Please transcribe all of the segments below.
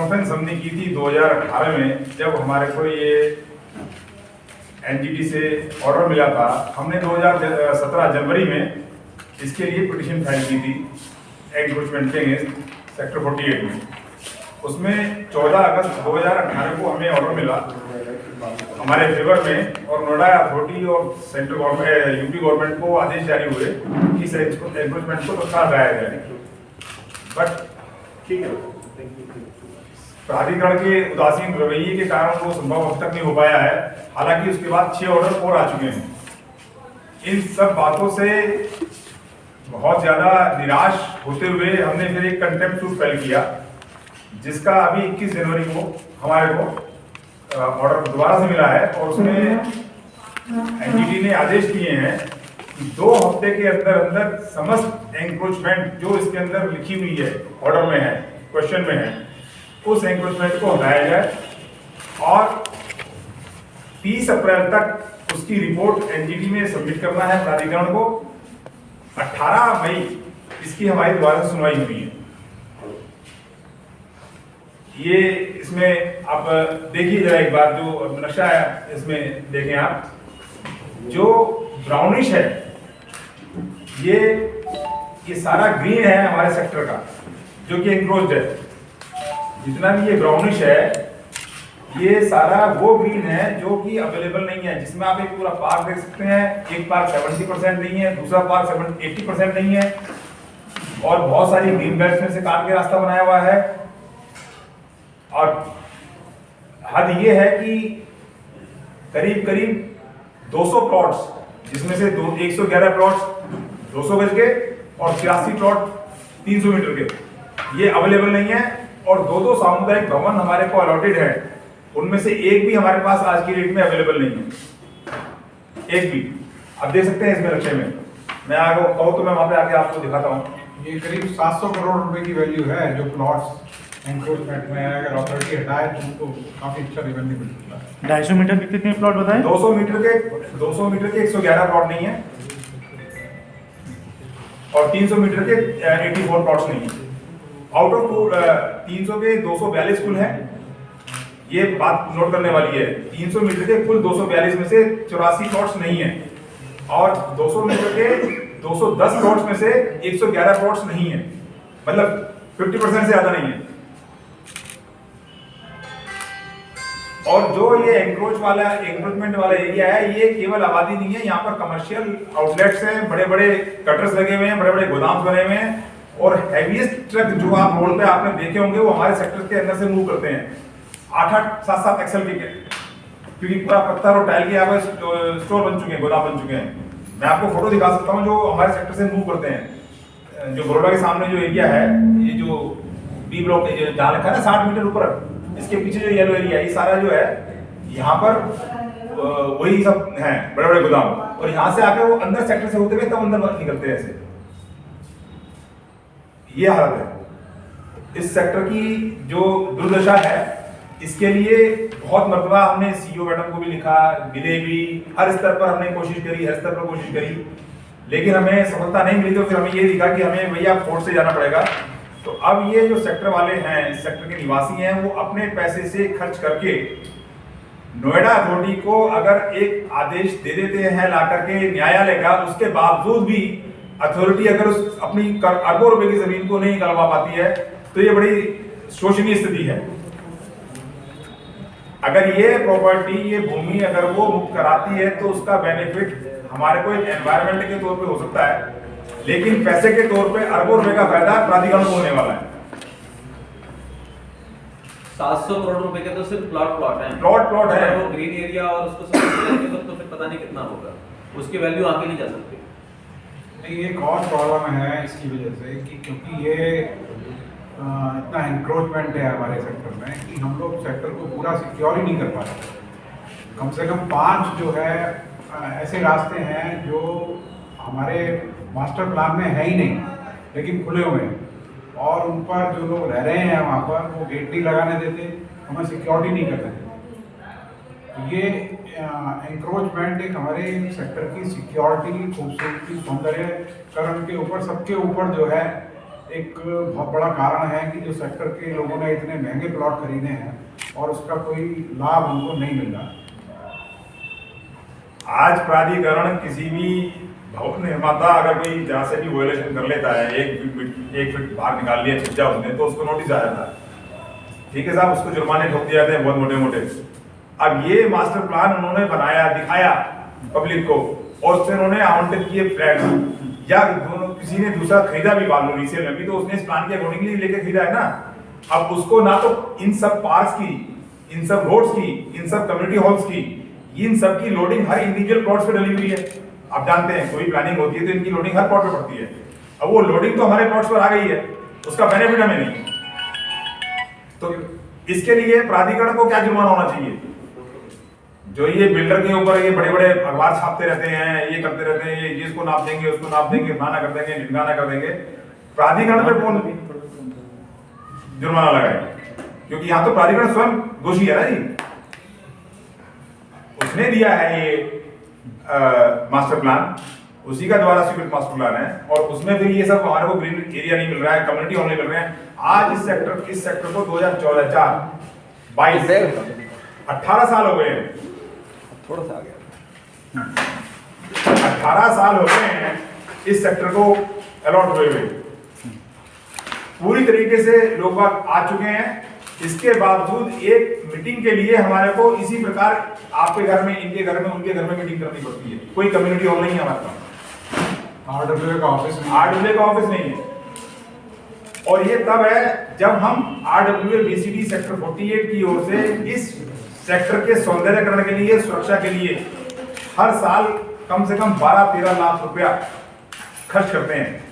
Conference हमने की थी 2018 में, जब हमारे को ये एनजीटी से ऑर्डर मिला था। हमने 2017 जनवरी में इसके लिए पिटीशन फाइल की थी एंक्रोचमेंट के अगेंस्ट सेक्टर 48 में। उसमें 14 अगस्त 2018 को हमें ऑर्डर मिला हमारे फेवर में, और नोएडा अथॉरिटी और सेंट्रल गवर्नमेंट यूपी गवर्नमेंट को आदेश जारी हुए कि इस एंक्रोचमेंट को तत्काल हटाया जाए। बट ठीक है, प्राधिकरण के उदासीन रवैये के कारण वो संभव अब तक नहीं हो पाया है। हालांकि उसके बाद 6 ऑर्डर और आ चुके हैं। इन सब बातों से बहुत ज्यादा निराश होते हुए हमने फिर एक कंटेम्प्ट सूट फाइल किया, जिसका अभी 21 जनवरी को हमारे को ऑर्डर दोबारा से मिला है। और उसमें एनजीटी ने आदेश दिए हैं कि 2 हफ्ते के अंदर अंदर समस्त एंक्रोचमेंट जो इसके अंदर लिखी हुई है, ऑर्डर में है, क्वेश्चन में है, उस एंक्रोचमेंट को हटाया जाए और 30 अप्रैल तक उसकी रिपोर्ट एनजीटी में सबमिट करना है प्राधिकरण को। 18 मई इसकी हमारी दोबारा से सुनवाई हुई है। ये इसमें आप देखिए जरा एक बार, जो नक्शा है इसमें देखें आप, जो ब्राउनिश है ये सारा ग्रीन है हमारे सेक्टर का, जो कि एंक्रोच्ड है। जितना भी ये ब्राउनिश है ये सारा वो ग्रीन है जो कि अवेलेबल नहीं है, जिसमें आप एक पूरा पार्क देख सकते हैं। एक पार्क 70% नहीं है, दूसरा पार्क 80% नहीं है, और बहुत सारी ग्रीन बेल्ट में से काट के रास्ता बनाया हुआ है। और हद ये है कि करीब करीब 200 प्लॉट्स, जिसमें से 111 प्लॉट्स 200 गज के और 83 प्लॉट 300 मीटर के, ये अवेलेबल नहीं है। और 2 सामुदायिक भवन हमारे को अलॉटेड है, उनमें से एक भी हमारे पास आज की डेट में अवेलेबल नहीं है, एक भी। आप देख सकते हैं इसमें नक्शे में, मैं आगे कहूँ तो मैं वहां पे आके आपको दिखाता हूँ। ये करीब 700 करोड़ रुपए की वैल्यू है जो प्लॉट्स एनक्रोचमेंट में है। अगर अथॉरिटी हटाए तो उनको काफी अच्छा रेवेन्यू मिल सकता है। 250 मीटर के कितने प्लॉट बताएं? 200 मीटर के 111 प्लॉट नहीं है, और 300 मीटर के 84 प्लॉट्स नहीं है। आउट ऑफ 300 के 242 कुल है। ये बात नोट करने वाली है, 300 मीटर के कुल 242 में से 84 प्लॉट्स नहीं है, और 200 मीटर के 210 प्लॉट्स में से 111 प्लॉट्स नहीं है, मतलब 50% से ज्यादा नहीं है। और जो ये एंक्रोचमेंट वाला एरिया है, ये केवल आबादी नहीं है, यहाँ पर कमर्शियल आउटलेट्स हैं, बड़े बड़े कटर्स लगे हुए हैं, बड़े बड़े गोदाम बने हुए हैं, और हैवीएस्ट ट्रक जो आप रोड पे आपने देखे होंगे वो हमारे सेक्टर के अंदर से मूव करते हैं। 8-8, 7-7 एक्सल के, क्योंकि पूरा पत्थर और टाइल के यहाँ पर स्टोर बन चुके हैं, गोदाम बन चुके हैं। मैं आपको फोटो दिखा सकता हूँ जो हमारे सेक्टर से मूव करते हैं। जो बड़ौदा के सामने जो एरिया है, ये जो बी ब्लॉक जहाँ लिखा है ना 60 मीटर ऊपर, इसके पीछे जो येलो एरिया, ये सारा जो है यहाँ पर वही सब है, बड़े बड़े गोदाम। और यहाँ से आके वो अंदर सेक्टर से होते हुए तब अंदर निकलते हैं ऐसे। ये हालत है इस सेक्टर की, जो दुर्दशा है। इसके लिए बहुत मरतबा हमने सीईओ मैडम को भी लिखा, मिले भी, हर स्तर पर हमने कोशिश करी, हर स्तर पर कोशिश करी, लेकिन हमें सफलता नहीं मिली। तो फिर हमें ये दिखा कि हमें भैया कोर्ट से जाना पड़ेगा। तो अब ये जो सेक्टर वाले हैं, इस सेक्टर के निवासी हैं, वो अपने पैसे से खर्च करके नोएडा अथॉरिटी को अगर एक आदेश दे देते हैं ला करके न्यायालय का, उसके बावजूद भी अथॉरिटी अगर उस अपनी अरबों रुपए की जमीन को नहीं निकलवा पाती है, तो ये बड़ी शोचनीय स्थिति है। अगर ये प्रॉपर्टी, ये भूमि अगर वो मुक्त कराती है तो उसका बेनिफिट हमारे को एक एनवायरमेंट के तौर पे हो सकता है, लेकिन पैसे के तौर पे अरबों रुपए का फायदा प्राधिकरण को होने वाला है। 700 करोड़ रुपए के तो सिर्फ प्लॉट है, प्लॉट है, वो ग्रीन एरिया और उसको सब तो फिर पता नहीं कितना होगा, उसकी वैल्यू आगे नहीं जा सकती। एक और प्रॉब्लम है इसकी वजह से कि क्योंकि ये इतना इंक्रोचमेंट है हमारे सेक्टर में कि हम लोग सेक्टर को पूरा सिक्योर ही नहीं कर पा रहे। कम से कम 5 जो है ऐसे रास्ते हैं जो हमारे मास्टर प्लान में है ही नहीं, लेकिन खुले हुए हैं, और उन पर जो लोग रह रहे हैं वहाँ पर वो गेट नहीं लगाने देते, हमें सिक्योरिटी नहीं करने देते। ये एंक्रोचमेंट एक हमारे सेक्टर की सिक्योरिटी, खूबसूरती, सौंदर्यकरण के ऊपर, सबके ऊपर जो है एक बहुत बड़ा कारण है कि जो सेक्टर के लोगों ने इतने महंगे प्लॉट खरीदे हैं और उसका कोई लाभ उनको नहीं मिल रहा। आज प्राधिकरण किसी भी भवन निर्माता अगर कोई जहाँ से भी वायलेशन कर लेता है, एक फीट बाहर निकाल लिया छज्जा उसने, तो उसको नोटिस आ जाता है, ठीक है साहब, उसको जुर्माने ठोक दिए जाते हैं बहुत मोटे मोटे। अब ये मास्टर प्लान उन्होंने बनाया, दिखाया पब्लिक को, और उससे उन्होंने आवंटित किए फ्लैट, या दोनों किसी ने दूसरा खरीदा भी बाद में रीसेल में भी, तो उसने इस प्लान के अकॉर्डिंगली लेके खरीदा है ना। अब उसको ना तो इन सब पार्क्स की, इन सब रोड्स की, इन सब कम्युनिटी हॉल्स की, इन सब की लोडिंग हर इंडिविजुअल प्लॉट्स पे डली हुई है। आप जानते हैं कोई प्लानिंग होती है तो इनकी लोडिंग हर प्लॉट पे पड़ती है। अब वो लोडिंग तो हमारे प्लॉट्स पर आ गई है, उसका बेनिफिट हमें नहीं। तो इसके लिए प्राधिकरण को क्या जुर्माना होना चाहिए? जो ये बिल्डर के ऊपर ये बड़े बड़े अखबार छापते रहते हैं, ये करते रहते हैं, ये इसको नाप देंगे, उसको नाप देंगे, फलाना कर देंगे, ढिमकाना कर देंगे, प्राधिकरण पे कौन जुर्माना लगाए? क्योंकि यहाँ तो प्राधिकरण स्वयं दोषी है ना जी, उसने दिया है ये मास्टर प्लान, उसी का द्वारा स्वीकृत मास्टर प्लान है, और उसमें फिर ये सब हमारे को ग्रीन एरिया नहीं मिल रहा है, कम्युनिटी हॉल नहीं मिल रहे हैं। आज इस सेक्टर को 2014, 22, 18 साल हो गए हैं, थोड़ा सा आ गया, 18 साल हो गए हैं इस सेक्टर को अलॉट हुए हुए, पूरी तरीके से लोग बाग आ चुके हैं। इसके बावजूद एक मीटिंग के लिए हमारे को इसी प्रकार आपके घर में, इनके घर में, उनके घर में मीटिंग करनी पड़ती है। कोई कम्युनिटी हॉल नहीं है हमारे पास, आरडब्ल्यूए का ऑफिस नहीं, आरडब्ल्यूए का ऑफिस नहीं है। और ये तब है जब हम आरडब्ल्यूए बीसीडी सेक्टर 48 की ओर से इस सेक्टर के सौंदर्यकरण के लिए, सुरक्षा के लिए हर साल कम से कम 12-13 लाख रुपया खर्च करते हैं।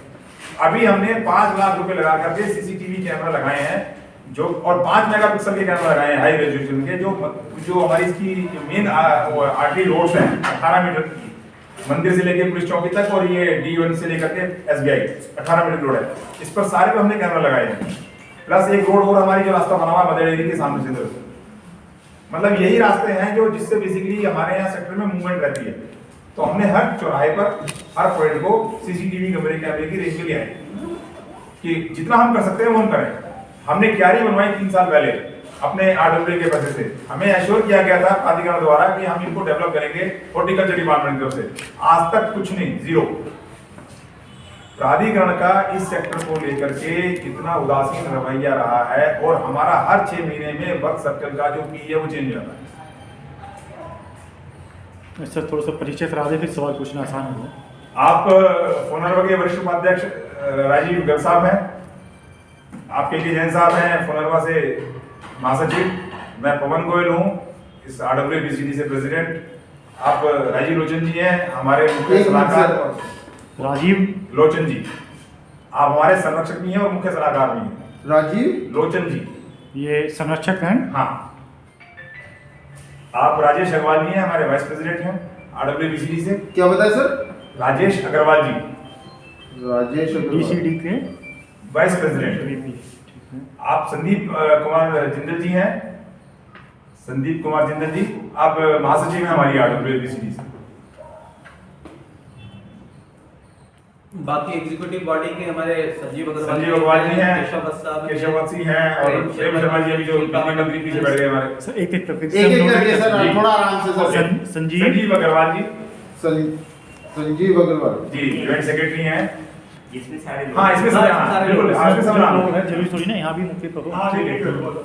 अभी हमने 5 लाख रुपए लगा करके सीसीटीवी कैमरा लगाए हैं, जो और 5 मेगापिक्सल के कैमरा लगाए हैं हाई रेजोल्यूशन के, जो हमारी इसकी मेन आर्टरी रोड्स हैं 18 मीटर की, मंदिर से लेकर पुलिस चौकी तक, और ये D1 से लेकर के SBI 18 मीटर रोड है, इस पर सारे पे हमने कैमरा लगाए हैं। प्लस एक रोड और हमारी जो रास्ता बना हुआ है मदर डेयरी के सामने से इधर, मतलब यही रास्ते हैं जो जिससे बेसिकली हमारे यहाँ सेक्टर में मूवमेंट रहती है। तो हमने हर चौराहे पर, हर पॉइंट को सीसीटीवी कैमरे की रेंज में लिया है कि जितना हम कर सकते हैं वो हम करें। हमने क्यारी बनवाई 3 साल पहले अपने आरडब्ल्यूए के पैसे से, हमें एश्योर किया गया था प्राधिकरण द्वारा कि हम इनको डेवलप करेंगे हॉर्टिकल्चर डिपार्टमेंट की तरफ से, आज तक कुछ नहीं, जीरो। प्राधिकरण का इस सेक्टर को लेकर के कितना उदासीन रवैया रहा है, और हमारा हर 6 महीने में वर्क सर्कल का जो पी है वो चेंज हो जाता है। सर थोड़ा सा परिचय करा दे, फिर सवाल पूछना आसान होगा। आप फोनरवा के वरिष्ठ उपाध्यक्ष राजीव गर्ग साहब हैं, आप के जैन साहब हैं फोनरवा से महासचिव, मैं पवन गोयल हूँ इस आरडब्ल्यूए बीसीडी से प्रेसिडेंट, आप राजीव लोचन जी हैं हमारे मुख्य सलाहकार, राजीव लोचन जी आप हमारे संरक्षक भी हैं और मुख्य सलाहकार भी हैं। राजीव लोचन जी ये संरक्षक हैं। हाँ, आप राजेश अग्रवाल जी हैं हमारे वाइस प्रेसिडेंट हैं आरडब्ल्यूए बीसीडी से। क्या बताया सर? राजेश अग्रवाल जी राजेश अग्रवाल। बीसीडी के वाइस प्रेसिडेंट। VP, ठीक है। आप संदीप कुमार जिंदल जी हैं, संदीप कुमार जिंदल जी आप महासचिव हैं हमारी आरडब्ल्यूए बीसीडी से। बाकी एग्जीक्यूटिव बॉडी के हमारे संजीव अग्रवाल जी हैं, केशव केशव सिंह हैं, और प्रेम शर्मा जी अभी जो मंत्री पीछे बैठ गए हमारे। सर एक एक एक एक करके सर, जी। थोड़ा आराम से सर। संजीव संजीव अग्रवाल जी संजीव अग्रवाल जी जॉइंट सेक्रेटरी हैं। इसमें सारे हाँ इसमें सब, हाँ सारे बिल्कुल, हाँ इसमें सब नाम है। जरूरी थोड़ी ना यहाँ भी मुख्य प्रमुख। हाँ ठीक है,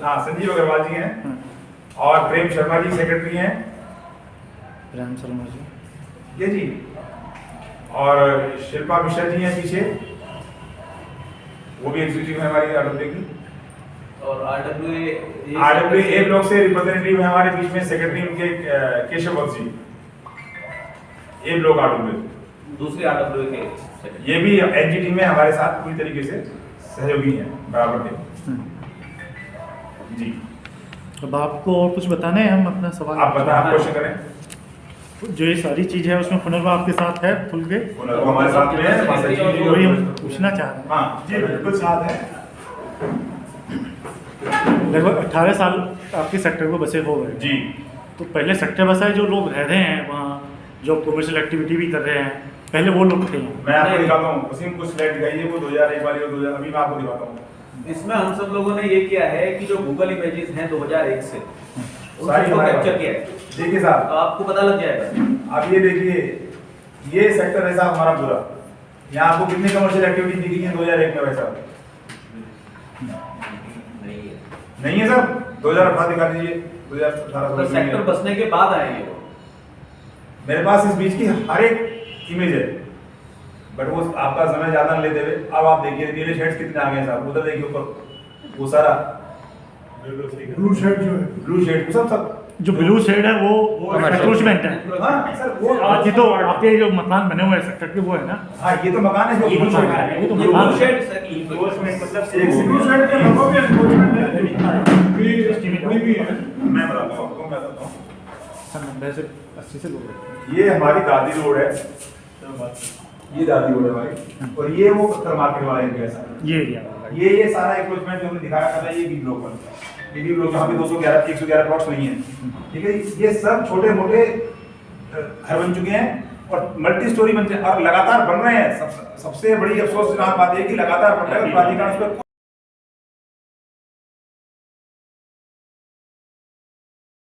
हाँ संजीव अग्रवाल जी हैं, और प्रेम शर्मा जी सेक्रेटरी हैं राम शर्मा जी, ये जी, और शिल्पा मिश्रा जी हैं पीछे, वो भी एग्जीक्यूटिव है हमारी आरडब्ल्यूए की। और आरडब्ल्यूए ए ब्लॉक से रिप्रेजेंटेटिव है हमारे बीच में सेक्रेटरी उनके केशव जी, ए ब्लॉक आरडब्ल्यूए, दूसरे आरडब्ल्यूए के secretary। ये भी एनजीटी में हमारे साथ पूरी तरीके से सहयोगी हैं बराबर के। जी अब आपको और कुछ बताना है? हम अपना सवाल आप बताएं, आप क्वेश्चन करें। जो ये सारी चीज है उसमें पुनर्वा आपके साथ है खुल के, वो हमारे साथ में है, महासचिव जी वही हम और- पूछना चाह रहे हैं। हाँ जी बिल्कुल साथ है। लगभग 18 साल आपके सेक्टर को बसे हो गए, जी तो पहले सेक्टर बसा है, जो लोग रह रहे हैं वहाँ, जो कमर्शियल एक्टिविटी भी कर रहे हैं, पहले वो लोग थे। मैं आपको दिखाता हूँ, वसीम कुछ स्लाइड दिखाइए, वो 2001 वाली और 2000 अभी मैं आपको दिखाता हूँ। इसमें हम सब लोगों ने ये किया है कि जो गूगल इमेजेस हैं 2001 से सारी उसको हमारे कैप्चर पास। किया है, देखिए साहब, तो आपको पता लग जाएगा। आप ये देखिए, ये सेक्टर है साहब हमारा पूरा। यहाँ आपको कितनी कमर्शियल एक्टिविटी दिखी है 2001 में भाई साहब? नहीं है सर। 2018 दिखा दीजिए, 2018 तो सेक्टर बसने के बाद आए हैं वो। मेरे पास इस बीच की हर एक इमेज है, बट वो आपका समय ज्यादा न लेते हुए अब आप देखिए नीले शेड्स कितने आ गए हैं साहब। उधर देखिए ऊपर वो सारा ब्लू शर्ट जो है, ब्लू शेड सब जो ब्लू शेड है वो एंक्रोचमेंट है। हाँ सर वो ये तो आपके जो मकान बने हुए हैं सेक्टर के वो है ना। हाँ ये तो मकान है जो ये ब्लू शेड मकान है। है, वो तो ये मकान ब्लू है। शेड मतलब ब्लू शर्ट के लोगों भी एनक्रोचमेंट है, भी है। मैं बताता हूँ आपको, मैं बताता हूँ। सर 90 से 80 से लोग रहते हैं। ये हमारी दादी रोड है, ये दादी रोड है हमारी, और ये वो पत्थर मार्केट वाला एरिया है सर। ये एरिया ये सारा एंक्रोचमेंट जो हमने दिखाया था ये बी ब्लॉक पर, ये बी ब्लॉक जहाँ पे 211 111 प्लॉट्स नहीं है, ठीक है। ये सब छोटे मोटे घर बन चुके हैं और मल्टी स्टोरी बनते हैं और लगातार बन रहे हैं। सबसे बड़ी अफसोस बात ये है कि लगातार बन रहे हैं, प्राधिकरण उस पर